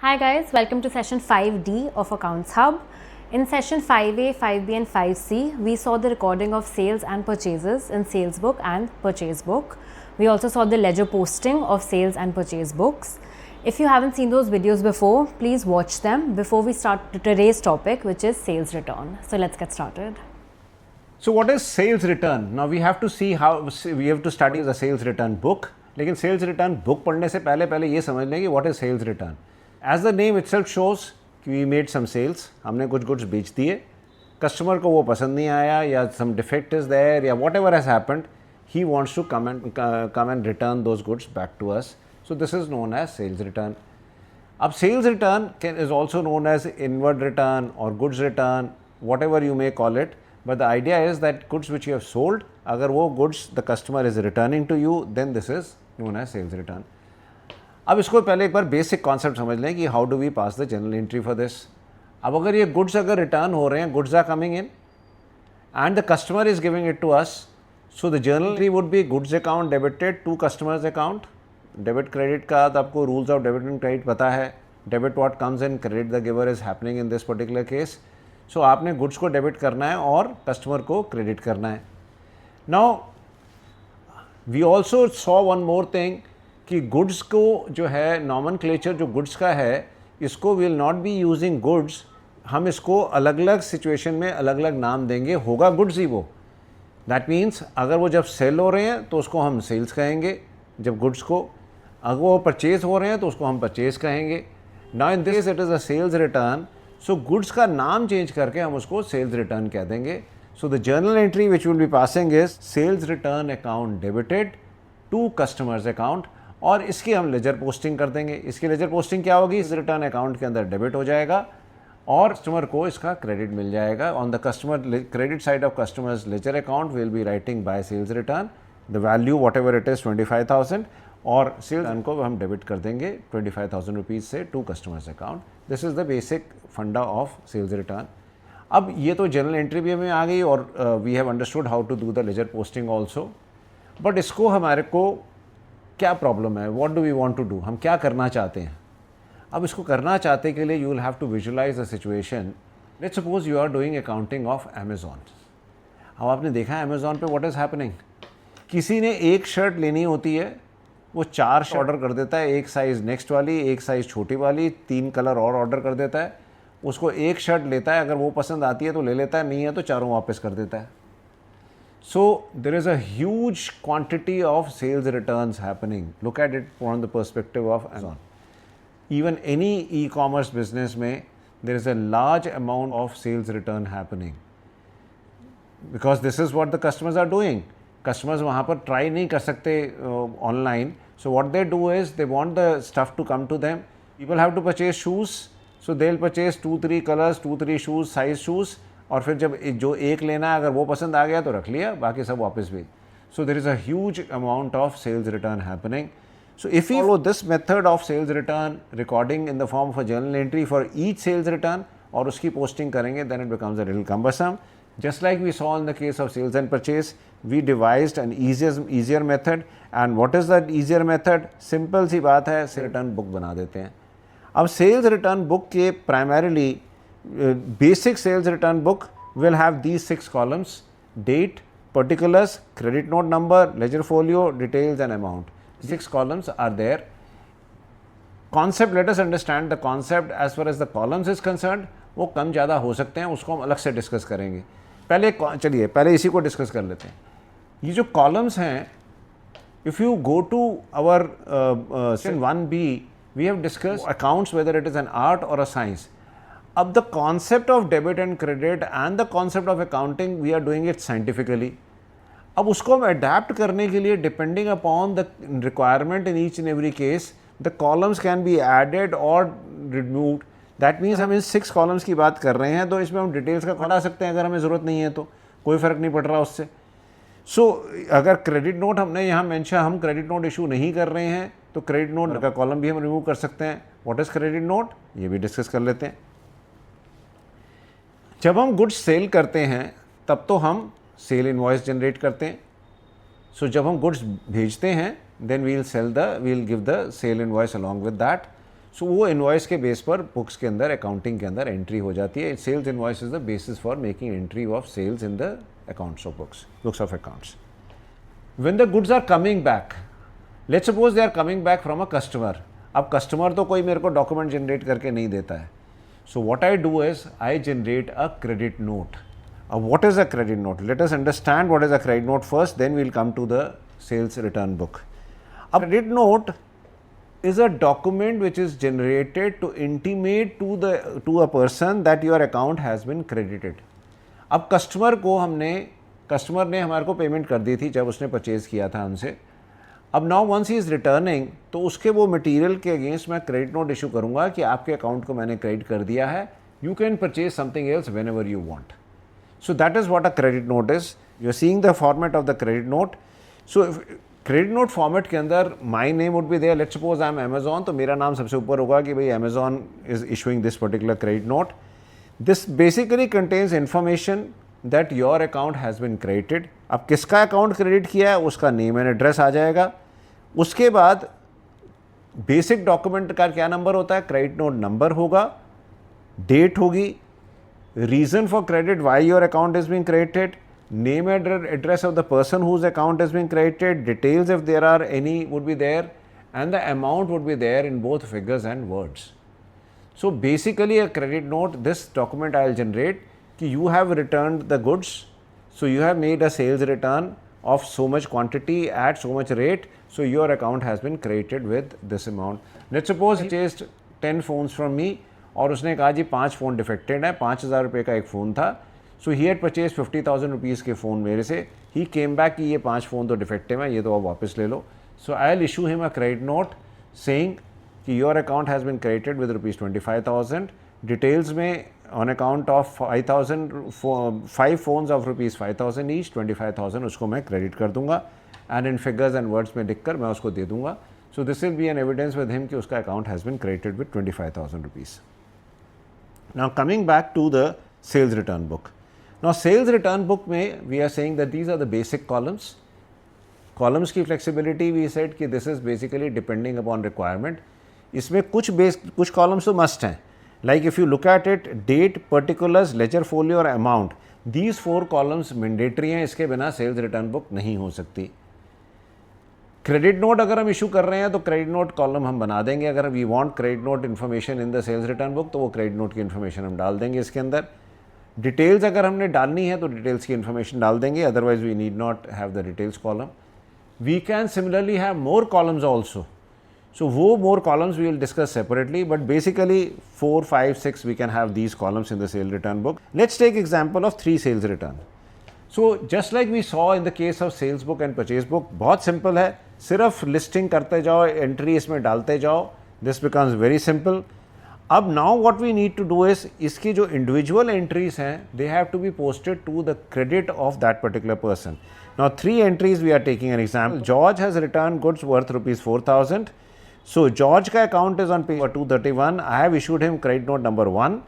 Hi guys, welcome to session 5D of Accounts Hub. In session 5A, 5B and 5C, we saw the recording of sales and purchases in sales book and purchase book. We also saw the ledger posting of sales and purchase books. If you haven't seen those videos before, please watch them before we start today's topic, which is sales return. So let's get started. So what is sales return? Now we have to see how we have to study the sales return book. लेकिन sales return book पढ़ने से पहले ये समझ लें कि what is sales return. As the name itself shows, we made some sales. हमने कुछ goods बेच दिए. कस्टमर को वो पसंद नहीं आया या some defect is there या whatever has happened, he wants to come and return those goods back to us. So this is known as sales return. अब sales return is also known as inward return or goods return, whatever you may call it. But the idea is that goods which you have sold, अगर वो goods the customer is returning to you, then this is known as sales return. अब इसको पहले एक बार basic concept समझ लें कि how do we pass the journal entry for this. अब अगर ये गुड्स अगर रिटर्न हो रहे हैं, goods are coming in and the customer is giving it to us, so the journal entry would be goods account debited to customers account. Debit credit का तो आपको rules of debit and credit पता है. Debit what comes in, credit the giver is happening in this particular case. सो आपने goods को debit करना है और कस्टमर को क्रेडिट करना है. Now we also saw one more thing कि गुड्स को जो है नॉमेनक्लेचर जो गुड्स का है, इसको will not be using goods. हम इसको अलग अलग सिचुएशन में अलग अलग नाम देंगे, होगा गुड्स ही वो. दैट मीन्स अगर वो जब सेल हो रहे हैं तो उसको हम सेल्स कहेंगे, जब गुड्स को अगर वो परचेज हो रहे हैं तो उसको हम परचेज कहेंगे. Now in this it is a sales return. So goods का नाम चेंज करके हम उसको सेल्स रिटर्न कह देंगे. So the journal entry which will be passing is sales return account debited to customers account, और इसकी हम लेजर पोस्टिंग कर देंगे. इसकी लेजर पोस्टिंग क्या होगी, इस रिटर्न अकाउंट के अंदर डेबिट हो जाएगा और कस्टमर को इसका क्रेडिट मिल जाएगा. On the customer credit side of customers ledger account will be writing by sales return the value whatever it is 25,000, और सेल्स रिटर्न को हम डेबिट कर देंगे 25,000 रुपीज़ से to customers account. This is the basic funda of sales return. अब ये तो general entry भी हमें आ गई और we have understood how to do the ledger posting also. But इसको हमारे को क्या प्रॉब्लम है, what do we want to do, हम क्या करना चाहते हैं. अब इसको करना चाहते के लिए you will have to visualise the situation. Let's suppose you are doing accounting of Amazon. अब आपने देखा है अमेज़ॉन पे व्हाट इज़ हैपनिंग. किसी ने एक शर्ट लेनी होती है, वो 4 ऑर्डर कर देता है, एक साइज़ नेक्स्ट वाली, एक साइज़ छोटी वाली, 3 कलर और ऑर्डर कर देता है. उसको एक शर्ट लेता है, अगर वो पसंद आती है तो ले लेता है, नहीं है तो चारों वापस कर देता है. So there is a huge quantity of sales returns happening. Look at it from the perspective of Amazon. Even any e-commerce business में there is a large amount of sales return happening because this is what the customers are doing. Customers वहाँ पर try नहीं कर सकते online. So what they do is they want the stuff to come to them. People have to purchase shoes, so they'll purchase 2-3 colors, 2-3 shoes, size shoes. और फिर जब जो एक लेना है अगर वो पसंद आ गया तो रख लिया, बाकी सब वापस भी. So there is a huge amount of sales return happening. So if you follow this method of sales return recording in the form of a journal entry for each sales return और उसकी posting करेंगे, then it becomes a little cumbersome. Just like we saw in the case of sales and purchase, we devised an easier method. And what is that easier method? Simple सी बात है, sales return book बना देते हैं. अब sales return book के primarily basic sales return book will have these 6 columns: date, particulars, credit note number, ledger folio, details and amount. 6 columns are there. Concept, let us understand the concept as far as the columns is concerned. वो कम ज़्यादा हो सकते हैं, उसको हम अलग से discuss करेंगे. चलिए पहले इसी को डिस्कस कर लेते हैं. ये जो कॉलम्स हैं, if you go to our section 1B, we have discussed accounts, whether it is an art or a science. अब the concept of debit and credit and the concept of accounting we are doing it scientifically. अब उसको हम adapt करने के लिए depending upon the requirement in each and every case the columns can be added और removed. That means हम इन 6 columns की बात कर रहे हैं तो इसमें हम डिटेल्स का हटा सकते हैं, अगर हमें ज़रूरत नहीं है तो कोई फ़र्क नहीं पड़ रहा उससे. सो अगर क्रेडिट नोट हमने यहाँ मेंशन, हम क्रेडिट नोट इशू नहीं कर रहे हैं तो क्रेडिट नोट का कॉलम भी हम रिमूव कर सकते हैं. व्हाट इज़ क्रेडिट नोट, ये भी डिस्कस कर लेते हैं. जब हम गुड्स सेल करते हैं तब तो हम सेल इनवॉइस जनरेट करते हैं. सो जब हम गुड्स भेजते हैं then we'll give the sale invoice along with that. So वो इन्वॉइस के बेस पर बुक्स के अंदर, अकाउंटिंग के अंदर एंट्री हो जाती है. Sales invoice is the basis for making entry of sales in the accounts of books of accounts. When the goods are coming back, let's suppose they are coming back from a customer. अब customer तो कोई मेरे को document generate करके नहीं देता है. So what I do is I generate a credit note. अब what is a credit note? Let us understand what is a credit note first, then we will come to the sales return book. अब credit note is a document which is generated to intimate to a person that your account has been credited. अब customer ने हमारे को payment कर दी थी जब उसने purchase किया था हमसे. अब now once he is returning, तो उसके वो मटेरियल के अगेंस्ट मैं क्रेडिट नोट इशू करूंगा कि आपके अकाउंट को मैंने क्रेडिट कर दिया है, you can purchase something else whenever you want. So that is what a credit note is. You are seeing the format of the credit note. So credit note format के अंदर my name would be there. Let's suppose I am Amazon, तो मेरा नाम सबसे ऊपर होगा कि भाई Amazon is issuing this particular credit note. This basically contains information that your account has bin credited. अब किसका अकाउंट क्रेडिट किया है उसका नेम एंड एड्रेस आ जाएगा. उसके बाद बेसिक डॉक्यूमेंट का क्या नंबर होता है? क्रेडिट नोट नंबर होगा, डेट होगी, reason for credit why your account is being credited, name and address of the person whose account has been credited, details if there are any would be there, and the amount would be there in both figures and words. So basically a credit note, this document I will generate कि you have returned the goods, so you have made a sales return of so much quantity at so much rate, so your account has been credited with this amount. Let's suppose he purchased 10 phones from me और उसने कहा जी 5 phone defected है, 5,000 रुपये का एक phone था. सो he had purchase 50,000 rupees के phone मेरे से. ही केम बैक कि ये 5 फ़ोन तो डिफेक्टिव है, ये तो आप वापस ले लो. So I will issue him a credit note saying कि your account has been credited with ₹25,000. Details में on account of 5 phones of ₹5,000 each, 25,000 उसको मैं क्रेडिट कर दूंगा and in figures and words में लिख कर मैं उसको दे दूंगा. So this will be an evidence with him कि उसका account has been credited with 25,000 rupees. Now coming back to the sales return book. Now sales return book में we are saying that these are the basic columns. Columns की flexibility we said कि this is basically depending upon requirement. इसमें कुछ columns तो must हैं. Like if you look at it, date, particulars, ledger folio और amount. These 4 columns mandatory हैं, इसके बिना sales return book नहीं हो सकती. क्रेडिट नोट अगर हम इशू कर रहे हैं तो क्रेडिट नोट कॉलम हम बना देंगे. अगर we want credit note information in the sales return book तो वो क्रेडिट नोट की इन्फॉर्मेशन हम डाल देंगे इसके अंदर. डिटेल्स अगर हमने डालनी है तो डिटेल्स की इन्फॉर्मेशन डाल देंगे, otherwise we need not have the details column. We can similarly have more columns also. So वो more columns we will discuss separately, but basically 4, 5, 6 we can have these columns in the sale return book. Let's take example of 3 sales return. So just like we saw in the case of sales book and purchase book, बहुत simple है, सिर्फ listing करते जाओ, entry इसमें डालते जाओ. This becomes very simple. अब now what we need to do is, इसकी जो इंडिविजुअल एंट्रीज हैं they have to be posted to the credit of that particular person. Now 3 entries we are taking an example. George has return goods worth ₹4,000. So George का account is on page 231. I have issued him credit note number 1.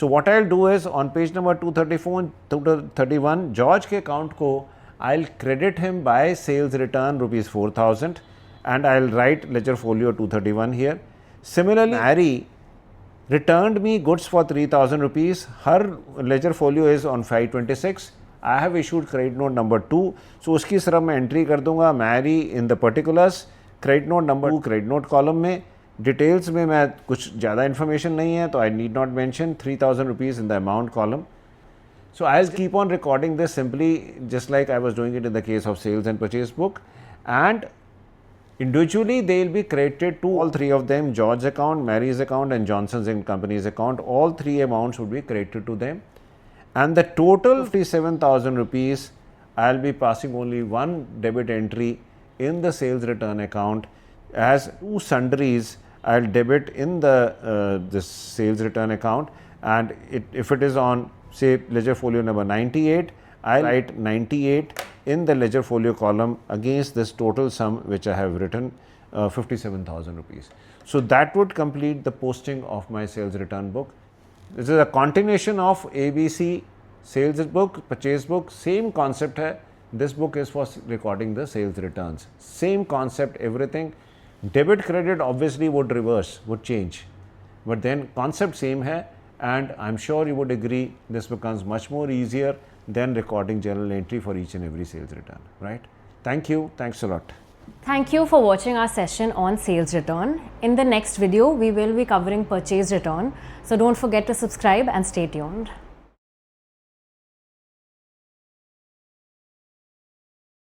So what I will do is on page number 231 George के account को I will credit him by sales return ₹4,000 and I will write ledger folio 231 here. Similarly, Mary returned me goods for 3,000 rupees. Her ledger folio is on 526. I have issued credit note number 2. So उसकी सिर्फ मैं entry कर दूंगा Mary in the particulars, credit note number 2 credit note column में. Details में मैं कुछ ज़्यादा इन्फॉर्मेशन नहीं है तो I need not mention 3,000 rupees in the amount column. So I'll keep on recording this simply just like I was doing it in the case of sales and purchase book, and individually they will be credited to all 3 of them, George's account, Mary's account and Johnson's and Company's account. All 3 amounts would be credited to them, and the total 57,000 rupees I will be passing only one debit entry in the sales return account as 2 sundries I will debit in the this sales return account, and if it is on say ledger folio number 98, I write 98 in the ledger folio column against this total sum which I have written, 57,000 rupees. So that would complete the posting of my sales return book. This is a continuation of ABC sales book, purchase book, same concept hai. This book is for recording the sales returns. Same concept, everything. Debit credit obviously would reverse, would change, but then concept same hai, and I'm sure you would agree this becomes much more easier than recording journal entry for each and every sales return, right? Thank you. Thanks a lot. Thank you for watching our session on sales return. In the next video, we will be covering purchase return. So don't forget to subscribe and stay tuned.